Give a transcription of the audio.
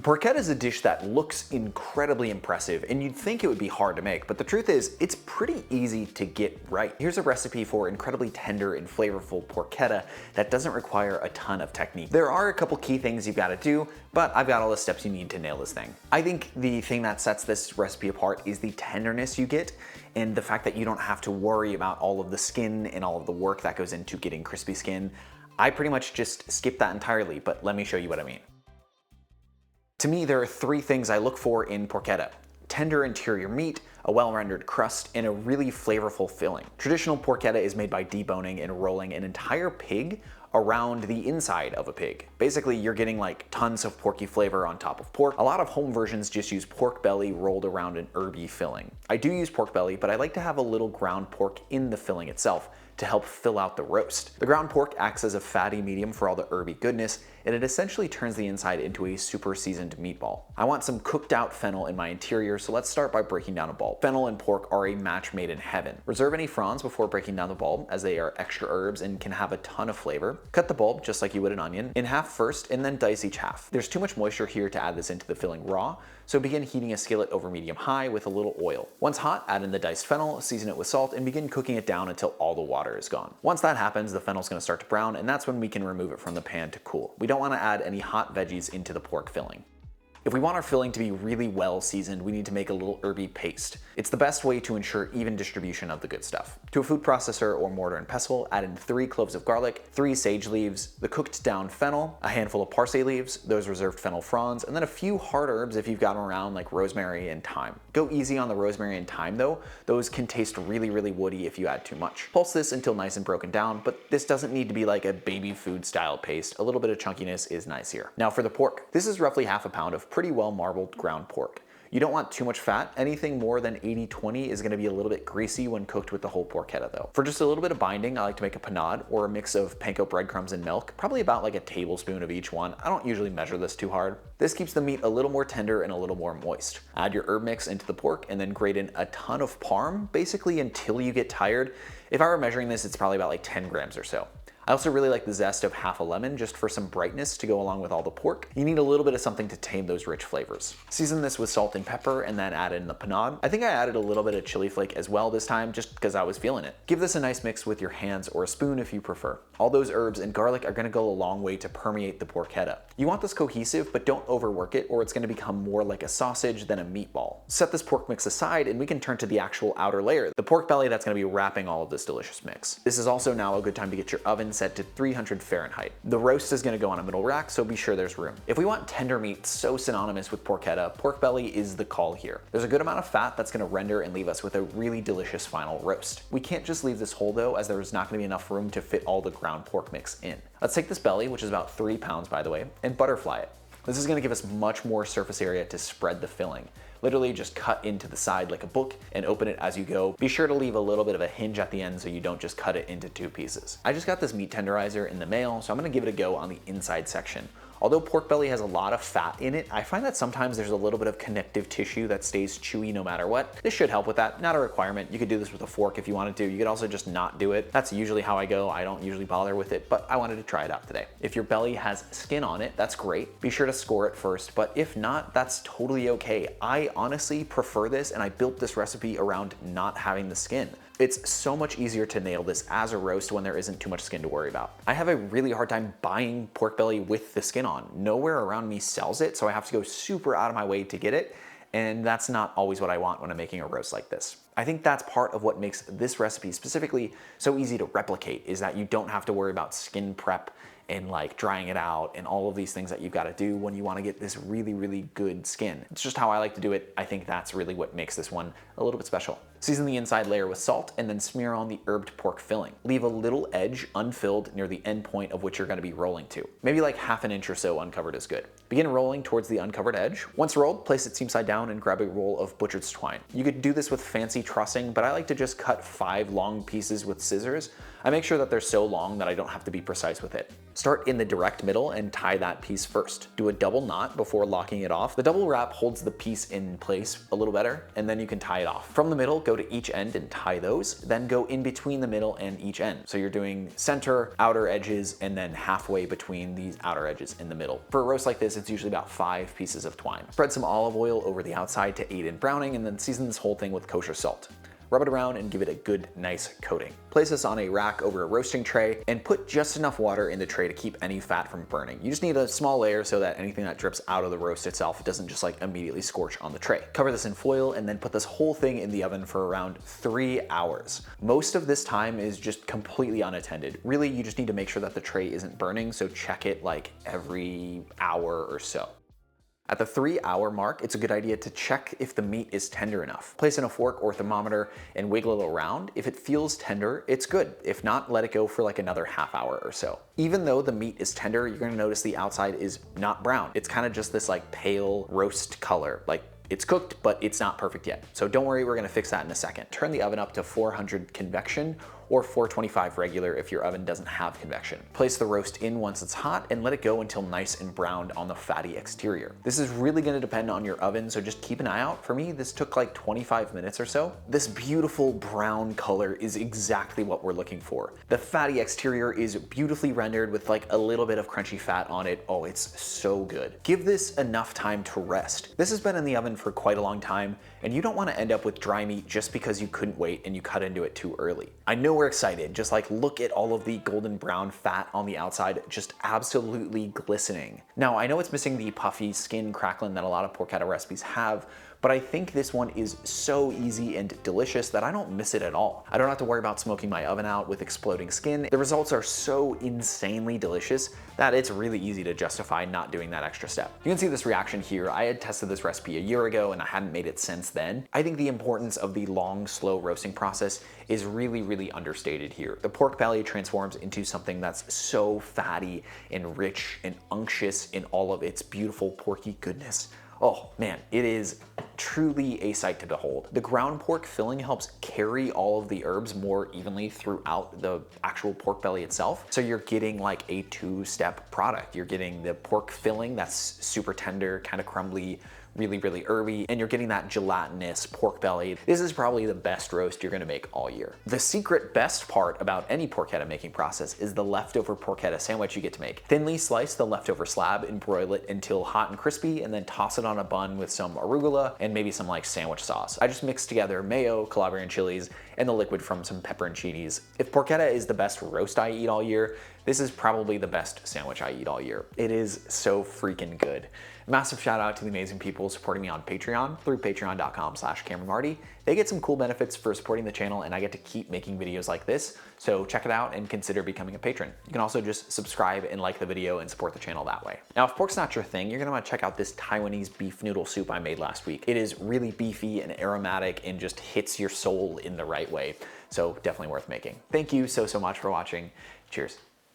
Porchetta is a dish that looks incredibly impressive, and you'd think it would be hard to make, but the truth is, it's pretty easy to get right. Here's a recipe for incredibly tender and flavorful porchetta that doesn't require a ton of technique. There are a couple key things you've got to do, but I've got all the steps you need to nail this thing. I think the thing that sets this recipe apart is the tenderness you get, and the fact that you don't have to worry about all of the skin and all of the work that goes into getting crispy skin. I pretty much just skip that entirely, but let me show you what I mean. To me, there are three things I look for in porchetta: tender interior meat, a well-rendered crust, and a really flavorful filling. Traditional porchetta is made by deboning and rolling an entire pig around the inside of a pig. Basically, you're getting like tons of porky flavor on top of pork. A lot of home versions just use pork belly rolled around an herby filling. I do use pork belly, but I like to have a little ground pork in the filling itself to help fill out the roast. The ground pork acts as a fatty medium for all the herby goodness, and it essentially turns the inside into a super seasoned meatball. I want some cooked out fennel in my interior, so let's start by breaking down a bulb. Fennel and pork are a match made in heaven. Reserve any fronds before breaking down the bulb, as they are extra herbs and can have a ton of flavor. Cut the bulb, just like you would an onion, in half first and then dice each half. There's too much moisture here to add this into the filling raw, so begin heating a skillet over medium-high with a little oil. Once hot, add in the diced fennel, season it with salt, and begin cooking it down until all the water is gone. Once that happens, the fennel's gonna start to brown, and that's when we can remove it from the pan to cool. We don't wanna add any hot veggies into the pork filling. If we want our filling to be really well seasoned, we need to make a little herby paste. It's the best way to ensure even distribution of the good stuff. To a food processor or mortar and pestle, add in 3 cloves of garlic, 3 sage leaves, the cooked down fennel, a handful of parsley leaves, those reserved fennel fronds, and then a few hard herbs if you've got them around, like rosemary and thyme. Go easy on the rosemary and thyme though. Those can taste really woody if you add too much. Pulse this until nice and broken down, but this doesn't need to be like a baby food style paste. A little bit of chunkiness is nice here. Now for the pork. This is roughly half a pound of pretty well marbled ground pork. You don't want too much fat. Anything more than 80-20 is gonna be a little bit greasy when cooked with the whole porchetta though. For just a little bit of binding, I like to make a panade, or a mix of panko breadcrumbs and milk, probably about like a tablespoon of each one. I don't usually measure this too hard. This keeps the meat a little more tender and a little more moist. Add your herb mix into the pork and then grate in a ton of parm, basically until you get tired. If I were measuring this, it's probably about like 10 grams or so. I also really like the zest of half a lemon just for some brightness to go along with all the pork. You need a little bit of something to tame those rich flavors. Season this with salt and pepper and then add in the panade. I think I added a little bit of chili flake as well this time just because I was feeling it. Give this a nice mix with your hands or a spoon if you prefer. All those herbs and garlic are gonna go a long way to permeate the porchetta. You want this cohesive, but don't overwork it or it's gonna become more like a sausage than a meatball. Set this pork mix aside and we can turn to the actual outer layer, the pork belly that's gonna be wrapping all of this delicious mix. This is also now a good time to get your oven set to 300 Fahrenheit. The roast is gonna go on a middle rack, so be sure there's room. If we want tender meat so synonymous with porchetta, pork belly is the call here. There's a good amount of fat that's gonna render and leave us with a really delicious final roast. We can't just leave this whole though, as there's not gonna be enough room to fit all the ground pork mix in. Let's take this belly, which is about 3 pounds by the way, and butterfly it. This is gonna give us much more surface area to spread the filling. Literally just cut into the side like a book and open it as you go. Be sure to leave a little bit of a hinge at the end so you don't just cut it into 2 pieces. I just got this meat tenderizer in the mail, so I'm gonna give it a go on the inside section. Although pork belly has a lot of fat in it, I find that sometimes there's a little bit of connective tissue that stays chewy no matter what. This should help with that, not a requirement. You could do this with a fork if you wanted to. You could also just not do it. That's usually how I go. I don't usually bother with it, but I wanted to try it out today. If your belly has skin on it, that's great. Be sure to score it first, but if not, that's totally okay. I honestly prefer this, and I built this recipe around not having the skin. It's so much easier to nail this as a roast when there isn't too much skin to worry about. I have a really hard time buying pork belly with the skin on. Nowhere around me sells it, so I have to go super out of my way to get it, and that's not always what I want when I'm making a roast like this. I think that's part of what makes this recipe specifically so easy to replicate, is that you don't have to worry about skin prep and like drying it out and all of these things that you've got to do when you want to get this really good skin. It's just how I like to do it. I think that's really what makes this one a little bit special. Season the inside layer with salt and then smear on the herbed pork filling. Leave a little edge unfilled near the end point of which you're going to be rolling to. Maybe like half an inch or so uncovered is good. Begin rolling towards the uncovered edge. Once rolled, place it seam side down and grab a roll of butcher's twine. You could do this with fancy trussing, but I like to just cut 5 long pieces with scissors. I make sure that they're so long that I don't have to be precise with it. Start in the direct middle and tie that piece first. Do a double knot before locking it off. The double wrap holds the piece in place a little better, and then you can tie it off. From the middle, go to each end and tie those, then go in between the middle and each end. So you're doing center, outer edges, and then halfway between these outer edges in the middle. For a roast like this, it's usually about 5 pieces of twine. Spread some olive oil over the outside to aid in browning, and then season this whole thing with kosher salt. Rub it around and give it a good, nice coating. Place this on a rack over a roasting tray and put just enough water in the tray to keep any fat from burning. You just need a small layer so that anything that drips out of the roast itself doesn't just like immediately scorch on the tray. Cover this in foil and then put this whole thing in the oven for around 3 hours. Most of this time is just completely unattended. Really, you just need to make sure that the tray isn't burning, so check it like every hour or so. At the 3-hour mark, it's a good idea to check if the meat is tender enough. Place in a fork or thermometer and wiggle it around. If it feels tender, it's good. If not, let it go for like another half hour or so. Even though the meat is tender, you're gonna notice the outside is not brown. It's kind of just this like pale roast color. Like it's cooked, but it's not perfect yet. So don't worry, we're gonna fix that in a second. Turn the oven up to 400 convection or 425 regular if your oven doesn't have convection. Place the roast in once it's hot and let it go until nice and browned on the fatty exterior. This is really gonna depend on your oven, so just keep an eye out. For me, this took like 25 minutes or so. This beautiful brown color is exactly what we're looking for. The fatty exterior is beautifully rendered with like a little bit of crunchy fat on it. Oh, it's so good. Give this enough time to rest. This has been in the oven for quite a long time, and you don't wanna end up with dry meat just because you couldn't wait and you cut into it too early. I know we're excited, just like look at all of the golden brown fat on the outside, just absolutely glistening. Now, I know it's missing the puffy skin cracklin that a lot of porchetta recipes have, but I think this one is so easy and delicious that I don't miss it at all. I don't have to worry about smoking my oven out with exploding skin. The results are so insanely delicious that it's really easy to justify not doing that extra step. You can see this reaction here. I had tested this recipe a year ago and I hadn't made it since then. I think the importance of the long, slow roasting process is really, really understated here. The pork belly transforms into something that's so fatty and rich and unctuous in all of its beautiful porky goodness. Oh man, it is truly a sight to behold. The ground pork filling helps carry all of the herbs more evenly throughout the actual pork belly itself. So you're getting like a 2-step product. You're getting the pork filling that's super tender, kind of crumbly, really, really herby, and you're getting that gelatinous pork belly. This is probably the best roast you're gonna make all year. The secret best part about any porchetta making process is the leftover porchetta sandwich you get to make. Thinly slice the leftover slab and broil it until hot and crispy, and then toss it on a bun with some arugula and maybe some like sandwich sauce. I just mixed together mayo, Calabrian chilies, and the liquid from some pepperoncinis. If porchetta is the best roast I eat all year, this is probably the best sandwich I eat all year. It is so freaking good. Massive shout out to the amazing people supporting me on Patreon through patreon.com/CameronMarty. They get some cool benefits for supporting the channel, and I get to keep making videos like this. So check it out and consider becoming a patron. You can also just subscribe and like the video and support the channel that way. Now, if pork's not your thing, you're gonna wanna check out this Taiwanese beef noodle soup I made last week. It is really beefy and aromatic and just hits your soul in the right way. So definitely worth making. Thank you so much for watching. Cheers.